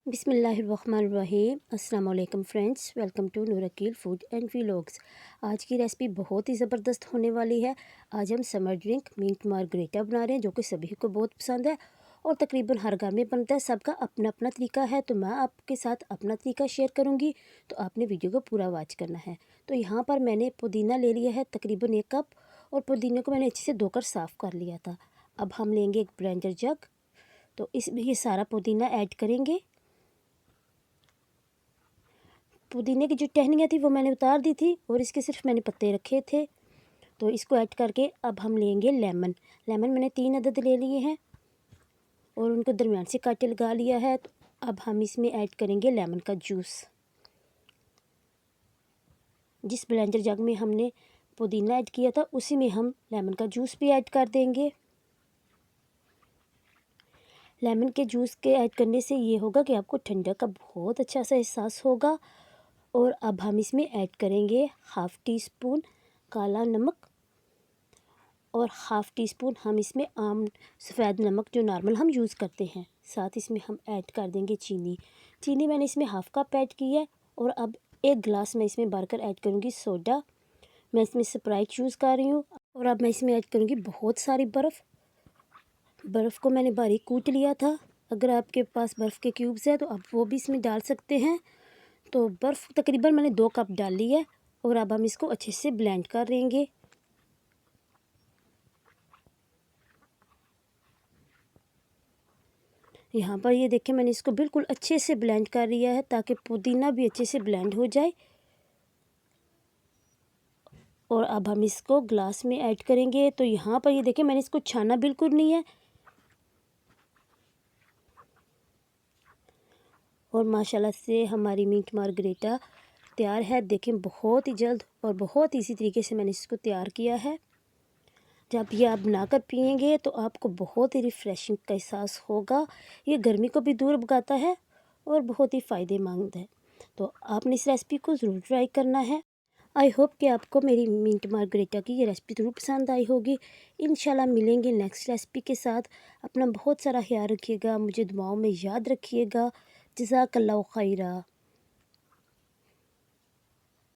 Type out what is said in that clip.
बिस्मिल्लाहिर्रहमानिर्रहीम। अस्सलाम वालेकुम friends, welcome to Noorkeel food and vlogs. आज की रेसिपी बहुत ही ज़बरदस्त होने वाली है। आज हम समर ड्रिंक मिंट मार्गरेटा बना रहे हैं, जो कि सभी को बहुत पसंद है और तकरीबन हर घर में बनता है। सबका अपना अपना तरीका है, तो मैं आपके साथ अपना तरीका शेयर करूँगी, तो आपने वीडियो को पूरा वॉच करना है। तो यहाँ पर मैंने पुदीना ले लिया है तकरीबन 1 कप, और पुदीने को मैंने अच्छे से धोकर साफ़ कर लिया था। अब हम लेंगे एक ब्लेंडर जग, तो इसमें ये सारा पुदीना ऐड करेंगे। पुदीने की जो टहनियाँ थी वो मैंने उतार दी थी, और इसके सिर्फ मैंने पत्ते रखे थे। तो इसको ऐड करके अब हम लेंगे लेमन। लेमन मैंने 3 अदद ले लिए हैं और उनको दरमियान से काटे लगा लिया है। तो अब हम इसमें ऐड करेंगे लेमन का जूस। जिस ब्लेंडर जग में हमने पुदीना ऐड किया था, उसी में हम लेमन का जूस भी ऐड कर देंगे। लेमन के जूस के ऐड करने से ये होगा कि आपको ठंडक का बहुत अच्छा सा एहसास होगा। और अब हम इसमें ऐड करेंगे हाफ़ टी स्पून काला नमक, और हाफ़ टी स्पून हम इसमें आम सफ़ेद नमक जो नॉर्मल हम यूज़ करते हैं। साथ इसमें हम ऐड कर देंगे चीनी। चीनी मैंने इसमें हाफ़ कप ऐड की है। और अब 1 गिलास मैं इसमें भरकर ऐड करूँगी सोडा। मैं इसमें स्प्राइट यूज़ कर रही हूँ। और अब मैं इसमें ऐड करूँगी बहुत सारी बर्फ़। बर्फ़ को मैंने बारीक कूट लिया था। अगर आपके पास बर्फ़ के क्यूब्स हैं तो आप वो भी इसमें डाल सकते हैं। तो बर्फ़ तकरीबन मैंने 2 कप डाल ली है, और अब हम इसको अच्छे से ब्लेंड कर लेंगे। यहाँ पर ये देखिए, मैंने इसको बिल्कुल अच्छे से ब्लेंड कर लिया है, ताकि पुदीना भी अच्छे से ब्लेंड हो जाए। और अब हम इसको ग्लास में ऐड करेंगे। तो यहाँ पर ये देखिए, मैंने इसको छाना बिल्कुल नहीं है। और माशाल्लाह से हमारी मिंट मार्गरेटा तैयार है। देखें, बहुत ही जल्द और बहुत इसी तरीके से मैंने इसको तैयार किया है। जब ये आप बनाकर पिएंगे तो आपको बहुत ही रिफ़्रेशिंग का एहसास होगा। ये गर्मी को भी दूर भगाता है और बहुत ही फ़ायदेमंद है। तो आपने इस रेसिपी को ज़रूर ट्राई करना है। आई होप कि आपको मेरी मिंट मार्गरेटा की ये रेसिपी ज़रूर पसंद आई होगी। इंशाल्लाह मिलेंगे नेक्स्ट रेसिपी के साथ। अपना बहुत सारा ख्याल रखिएगा, मुझे दुआओं में याद रखिएगा। जज़ाकल्लाहु खैरा।